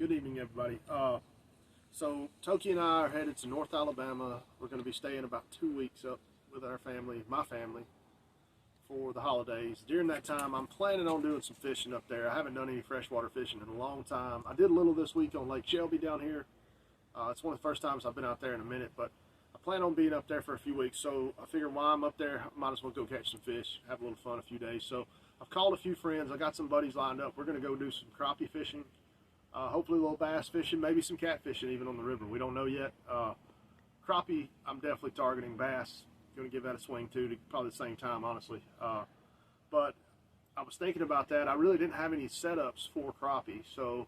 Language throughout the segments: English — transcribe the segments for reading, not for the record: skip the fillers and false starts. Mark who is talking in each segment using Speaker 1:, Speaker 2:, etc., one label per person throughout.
Speaker 1: Good evening, everybody. So Toki and I are headed to North Alabama. We're going to be staying about 2 weeks up with our family, my family, for the holidays. During that time, I'm planning on doing some fishing up there. I haven't done any freshwater fishing in a long time. I did a little this week on Lake Shelby down here. It's one of the first times I've been out there in a minute, but I plan on being up there for a few weeks. So I figure while I'm up there, I might as well go catch some fish, have a little fun a few days. So I've called a few friends. I got some buddies lined up. We're going to go do some crappie fishing. Hopefully a little bass fishing, maybe some cat fishing even on the river. We don't know yet. Crappie, I'm definitely targeting bass. Going to give that a swing too, probably the same time, honestly. But I was thinking about that. I really didn't have any setups for crappie, so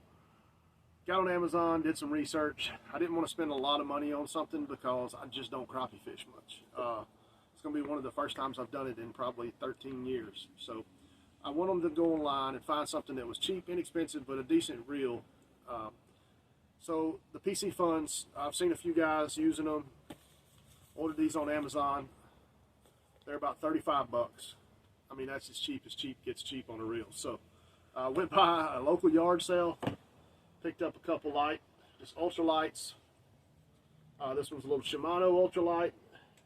Speaker 1: got on Amazon, did some research. I didn't want to spend a lot of money on something because I just don't crappie fish much. It's going to be one of the first times I've done it in probably 13 years. So I went on to go online and find something that was cheap, inexpensive, but a decent reel. So the piscifuns, I've seen a few guys using them. Ordered these on Amazon. They're about 35 bucks. I mean, that's as cheap gets cheap on a reel. So I went by a local yard sale, picked up a couple just ultralights. This one's a little Shimano ultralight,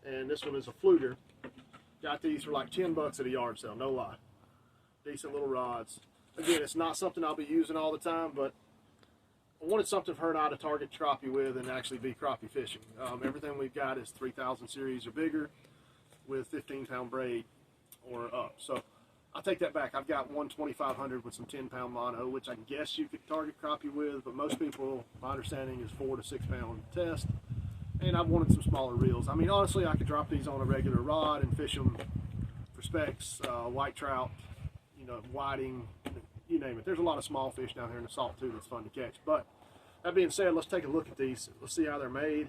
Speaker 1: and this one is a fluter. Got these for like 10 bucks at a yard sale, no lie. Decent little rods. Again, it's not something I'll be using all the time, but I wanted something for her and I to target crappie with and actually be crappie fishing. Everything we've got is 3000 series or bigger with 15-pound braid or up. So I take that back. I've got one 2500 with some 10-pound mono, which I guess you could target crappie with, but most people, my understanding, is 4 to 6 pound test. And I've wanted some smaller reels. I mean, honestly, I could drop these on a regular rod and fish them for specks, white trout, whiting, you name it. There's a lot of small fish down here in the salt too that's fun to catch. But that being said, let's take a look at these. Let's see how they're made.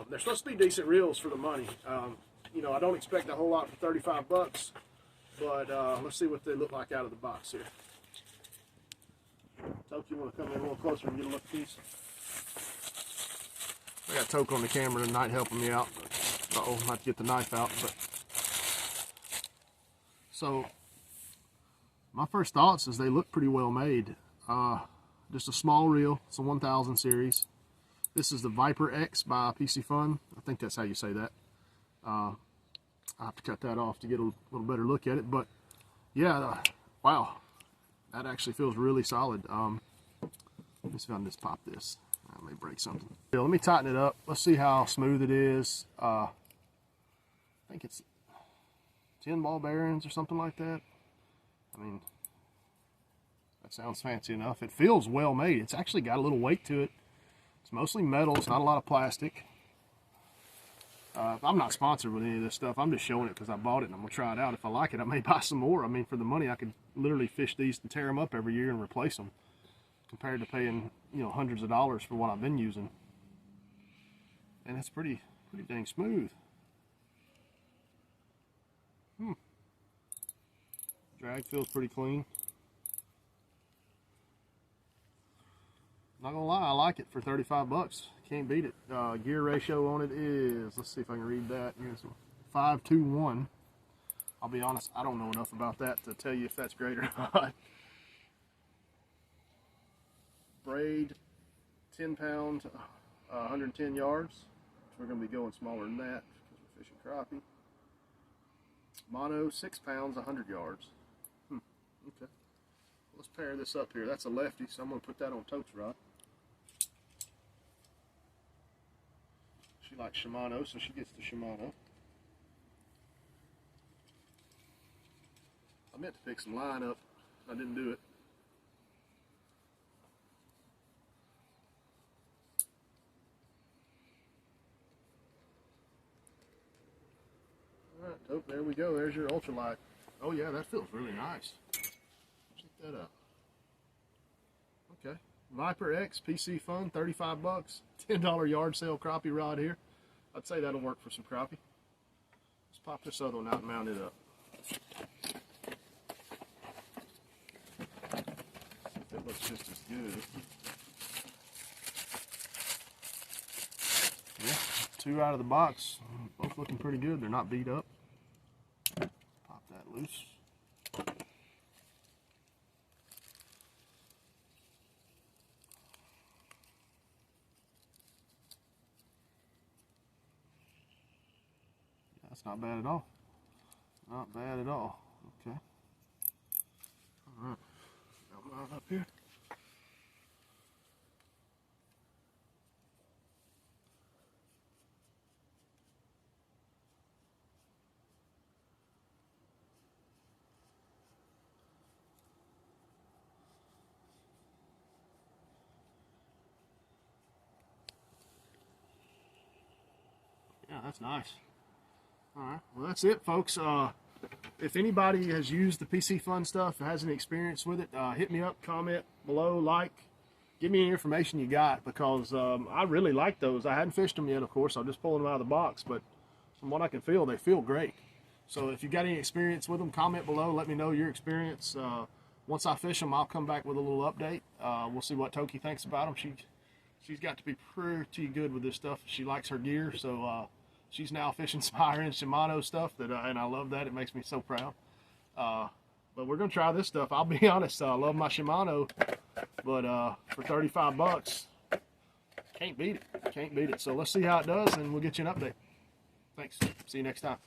Speaker 1: They're supposed to be decent reels for the money. I don't expect a whole lot for 35 bucks, but let's see what they look like out of the box here. Toke, you want to come in a little closer and get a look at these? I got Toke on the camera tonight helping me out. Uh-oh, I might get the knife out. But so my first thoughts is they look pretty well made. Just a small reel. It's a 1000 series. This is the Viper X by piscifun. I think that's how you say that. I'll have to cut that off to get a little better look at it. But yeah, wow, that actually feels really solid. Let me see if I can just pop this. I may break something. Yeah, let me tighten it up. Let's see how smooth it is. I think it's 10 ball bearings or something like that. I mean, that sounds fancy enough. It feels well made. It's actually got a little weight to it. It's mostly metal. It's not a lot of plastic. I'm not sponsored with any of this stuff. I'm just showing it because I bought it and I'm going to try it out. If I like it, I may buy some more. I mean, for the money, I could literally fish these and tear them up every year and replace them compared to paying, hundreds of dollars for what I've been using. And it's pretty dang smooth. Drag feels pretty clean. Not gonna lie, I like it for 35 bucks. Can't beat it. Gear ratio on it is, let's see if I can read that. Here's 5:1. I'll be honest, I don't know enough about that to tell you if that's great or not. Braid, 10 pound, 110 yards. We're gonna be going smaller than that because we're fishing crappie. Mono, 6 pounds, 100 yards. Okay. Let's pair this up here. That's a lefty, so I'm going to put that on Toke's rod. She likes Shimano, so she gets the Shimano. I meant to pick some line up. I didn't do it. Alright, Toke, there we go. There's your ultralight. Oh yeah, that feels really nice. Check that out. Okay, Viper X piscifun, 35 bucks, $10 yard sale crappie rod here. I'd say that'll work for some crappie. Let's pop this other one out and mount it up. See if it looks just as good. Yeah, 2 out of the box, both looking pretty good. They're not beat up. Pop that loose. That's not bad at all. Not bad at all. Okay. All right. Got mine up here. Yeah, that's nice. All right, well, that's it, folks. If anybody has used the piscifun stuff, has any experience with it, hit me up, comment below, like, give me any information you got, because I really like those. I hadn't fished them yet, of course. I'm just pulling them out of the box, but from what I can feel, they feel great. So if you got any experience with them, comment below. Let me know your experience. Once I fish them, I'll come back with a little update. We'll see what Toki thinks about them. She's got to be pretty good with this stuff. She likes her gear, so she's now fishing some higher-end Shimano stuff, and I love that. It makes me so proud. But we're going to try this stuff. I'll be honest, I love my Shimano, but for 35 bucks, can't beat it. Can't beat it. So let's see how it does, and we'll get you an update. Thanks. See you next time.